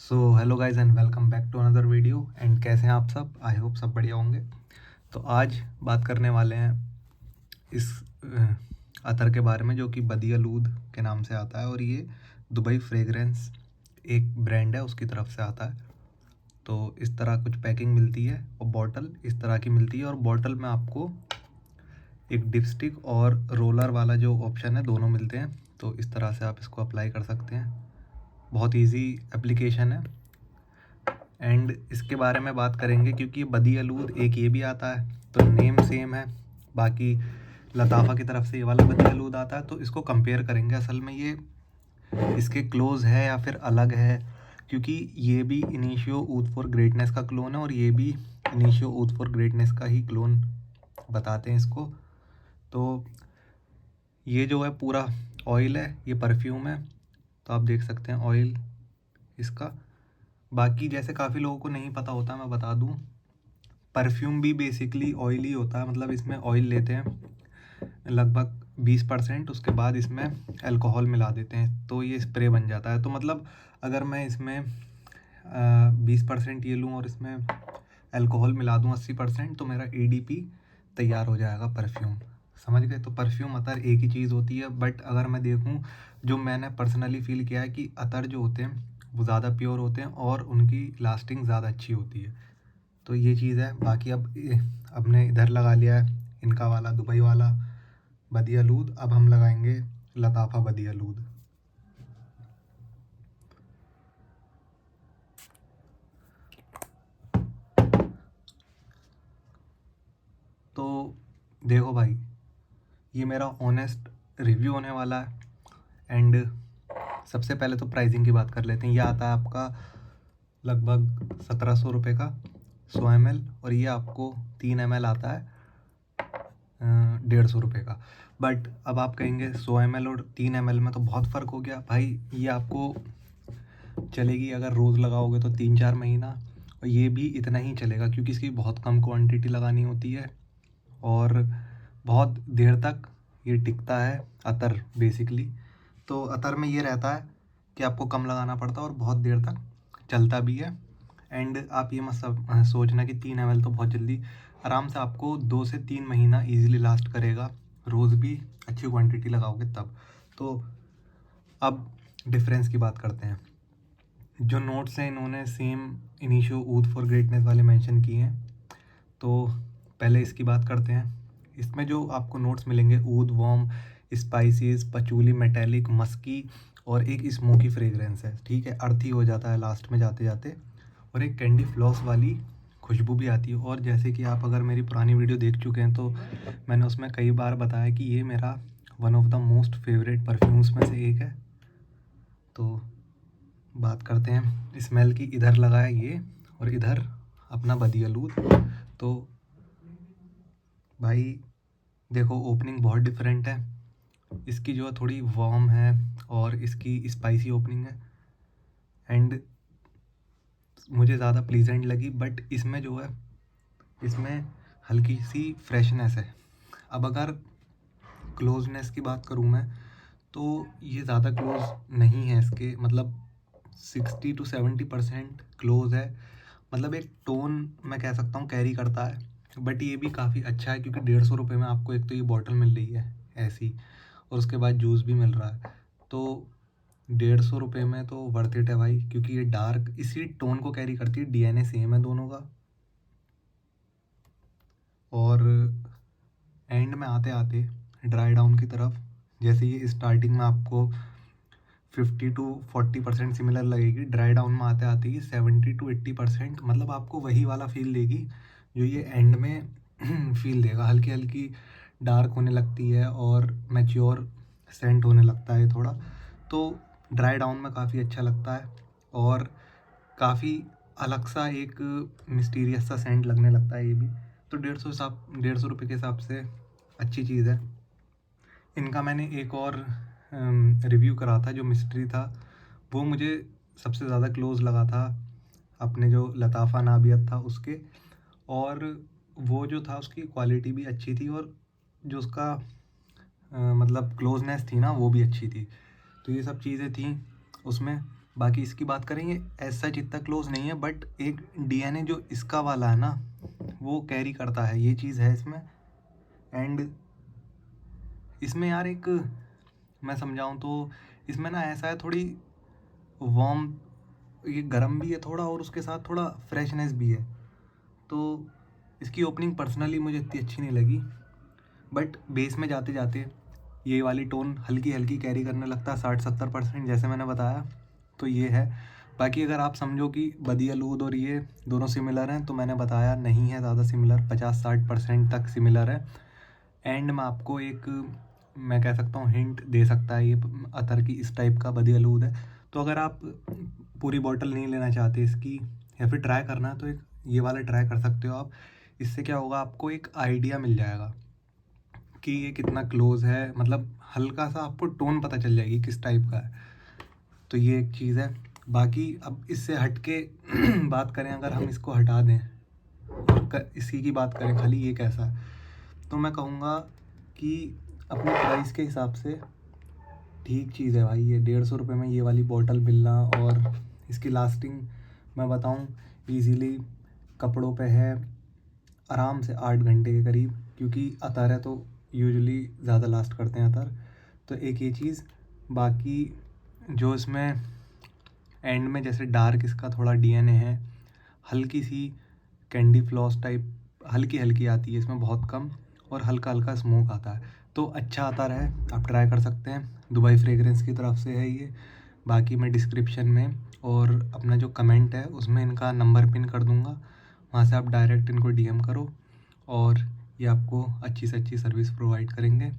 So hello guys and welcome back to another video. And कैसे हैं आप सब? आई होप सब बढ़िया होंगे। तो आज बात करने वाले हैं इस अतर के बारे में जो कि बदियालूद के नाम से आता है, और ये दुबई फ्रेगरेंस एक ब्रांड है, उसकी तरफ से आता है। तो इस तरह कुछ पैकिंग मिलती है और बॉटल इस तरह की मिलती है, और बॉटल में आपको एक डिपस्टिक और रोलर वाला जो ऑप्शन है दोनों मिलते हैं। तो इस तरह से आप इसको अप्लाई कर सकते हैं। बहुत ईजी एप्लीकेशन है। एंड इसके बारे में बात करेंगे क्योंकि बदियालूद एक ये भी आता है, तो नेम सेम है। बाकी लताफ़ा की तरफ से ये वाला बदियालूद आता है, तो इसको कंपेयर करेंगे असल में ये इसके क्लोज है या फिर अलग है, क्योंकि ये भी इनिशियो ऊद फॉर ग्रेटनेस का क्लोन है और ये भी इनिशियो ऊद फॉर ग्रेटनेस का ही क्लोन बताते हैं इसको। तो ये जो है पूरा ऑयल है, ये परफ्यूम है, तो आप देख सकते हैं ऑयल इसका। बाकी जैसे काफ़ी लोगों को नहीं पता होता, मैं बता दूं, परफ्यूम भी बेसिकली ऑयल ही होता है। मतलब इसमें ऑयल लेते हैं लगभग 20%, उसके बाद इसमें अल्कोहल मिला देते हैं तो ये स्प्रे बन जाता है। तो मतलब अगर मैं इसमें 20% ये लूँ और इसमें अल्कोहल मिला दूँ 80%, तो मेरा ADP तैयार हो जाएगा परफ्यूम। समझ गए? तो परफ्यूम अतर एक ही चीज़ होती है, बट अगर मैं देखूँ, जो मैंने पर्सनली फ़ील किया है कि अतर जो होते हैं वो ज़्यादा प्योर होते हैं और उनकी लास्टिंग ज़्यादा अच्छी होती है। तो ये चीज़ है। बाकी अब ने इधर लगा लिया है इनका वाला दुबई वाला बदियालूद, अब हम लगाएंगे लताफ़ा बदियालूद। तो देखो भाई, ये मेरा ऑनेस्ट रिव्यू होने वाला है। एंड सबसे पहले तो प्राइसिंग की बात कर लेते हैं। ये आता है आपका लगभग 1700 रुपये का 100 ml, और ये आपको 3 ml आता है 150 रुपये का। बट अब आप कहेंगे 100 ml और 3 ml में तो बहुत फ़र्क हो गया भाई। ये आपको चलेगी अगर रोज़ लगाओगे तो 3-4 महीना, और ये भी इतना ही चलेगा क्योंकि इसकी बहुत कम क्वांटिटी लगानी होती है और बहुत देर तक ये टिकता है अतर बेसिकली। तो अतर में ये रहता है कि आपको कम लगाना पड़ता है और बहुत देर तक चलता भी है। एंड आप ये मत सोचना कि 3 ml तो बहुत जल्दी, आराम से आपको 2 से 3 महीना ईजिली लास्ट करेगा, रोज़ भी अच्छी क्वांटिटी लगाओगे तब। तो अब डिफरेंस की बात करते हैं। जो नोट्स हैं इन्होंने सेम इनिशियो ऊद फॉर ग्रेटनेस वाले मेंशन किए हैं। तो पहले इसकी बात करते हैं। इसमें जो आपको नोट्स मिलेंगे, ऊद, warm, spices, patchouli, metallic, musky और एक स्मोकी फ्रेग्रेंस है। ठीक है, अर्थी हो जाता है लास्ट में जाते जाते, और एक कैंडी फ्लॉस वाली खुशबू भी आती है। और जैसे कि आप अगर मेरी पुरानी वीडियो देख चुके हैं तो मैंने उसमें कई बार बताया कि ये मेरा one of the most favourite perfumes में से एक है। तो बात करते हैं स्मेल की। इधर लगा है ये और इधर अपना बदियालूद। तो भाई देखो, ओपनिंग बहुत डिफरेंट है। इसकी जो है थोड़ी वार्म है और इसकी स्पाइसी ओपनिंग है, एंड मुझे ज़्यादा प्लीजेंट लगी। बट इसमें जो है, इसमें हल्की सी फ्रेशनेस है। अब अगर क्लोजनेस की बात करूँ मैं, तो ये ज़्यादा क्लोज नहीं है इसके, मतलब 60 to 70% क्लोज है। मतलब एक टोन मैं कह सकता हूँ कैरी करता है। बट ये भी काफ़ी अच्छा है क्योंकि 150 रुपये में आपको एक तो ये बॉटल मिल रही है ऐसी, और उसके बाद जूस भी मिल रहा है। तो 150 रुपये में तो वर्थ इट है भाई, क्योंकि ये डार्क इसी टोन को कैरी करती है। DNA सेम है दोनों का। और एंड में आते आते ड्राई डाउन की तरफ, जैसे ये स्टार्टिंग में आपको 50 to 40% सिमिलर लगेगी, ड्राई डाउन में आते आते ये 70 to 80%, मतलब आपको वही वाला फील देगी जो ये एंड में फील देगा। हल्की हल्की डार्क होने लगती है और मैच्योर सेंट होने लगता है थोड़ा। तो ड्राई डाउन में काफ़ी अच्छा लगता है और काफ़ी अलग सा एक मिस्टीरियस सा सेंट लगने लगता है ये भी। तो 150 रुपये के हिसाब से अच्छी चीज़ है। इनका मैंने एक और रिव्यू करा था जो मिस्ट्री था, वो मुझे सबसे ज़्यादा क्लोज़ लगा था अपने जो लताफ़ा नाबियत था उसके। और वो जो था उसकी क्वालिटी भी अच्छी थी, और जो उसका मतलब क्लोजनेस थी ना वो भी अच्छी थी। तो ये सब चीज़ें थी उसमें। बाकी इसकी बात करेंगे, एज सच इतना क्लोज नहीं है, बट एक डीएनए जो इसका वाला है ना वो कैरी करता है, ये चीज़ है इसमें। एंड इसमें यार एक मैं समझाऊँ तो इसमें ना ऐसा है, थोड़ी वार्म, ये गर्म भी है थोड़ा और उसके साथ थोड़ा फ्रेशनेस भी है। तो इसकी ओपनिंग पर्सनली मुझे इतनी अच्छी नहीं लगी, बट बेस में जाते जाते ये वाली टोन हल्की हल्की कैरी करने लगता है 60-70% जैसे मैंने बताया। तो ये है। बाकी अगर आप समझो कि बदियालूद और ये दोनों सिमिलर हैं, तो मैंने बताया नहीं है ज़्यादा सिमिलर, 50-60% तक सिमिलर है। एंड मैं आपको एक, मैं कह सकता हूँ हिंट दे सकता है ये अतर की इस टाइप का बदियालूद है। तो अगर आप पूरी बॉटल नहीं लेना चाहते इसकी या फिर ट्राई करना है, तो एक ये वाला ट्राई कर सकते हो आप। इससे क्या होगा, आपको एक आइडिया मिल जाएगा कि ये कितना क्लोज है, मतलब हल्का सा आपको टोन पता चल जाएगी किस टाइप का है। तो ये एक चीज़ है। बाकी अब इससे हट के बात करें, अगर हम इसको हटा दें और इसी की बात करें खाली ये कैसा है, तो मैं कहूँगा कि अपने प्राइस के हिसाब से ठीक चीज़ है भाई। ये 150 रुपये में ये वाली बॉटल मिलना, और इसकी लास्टिंग मैं बताऊँ ईज़िली कपड़ों पे है आराम से 8 घंटे के करीब, क्योंकि अतर है तो यूजुअली ज़्यादा लास्ट करते हैं अतर। तो एक ये चीज़। बाकी जो इसमें एंड में जैसे डार्क इसका थोड़ा डीएनए है, हल्की सी कैंडी फ्लॉस टाइप हल्की हल्की आती है इसमें, बहुत कम, और हल्का हल्का स्मोक आता है। तो अच्छा आता है, आप ट्राई कर सकते हैं। दुबई फ्रेगरेंस की तरफ से है ये। बाकी मैं डिस्क्रिप्शन में और अपना जो कमेंट है उसमें इनका नंबर पिन कर दूंगा, वहाँ से आप डायरेक्ट इनको डीएम करो और ये आपको अच्छी से अच्छी सर्विस प्रोवाइड करेंगे।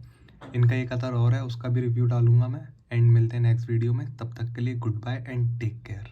इनका एक अतर और है, उसका भी रिव्यू डालूंगा मैं। एंड मिलते हैं नेक्स्ट वीडियो में, तब तक के लिए goodbye and take care.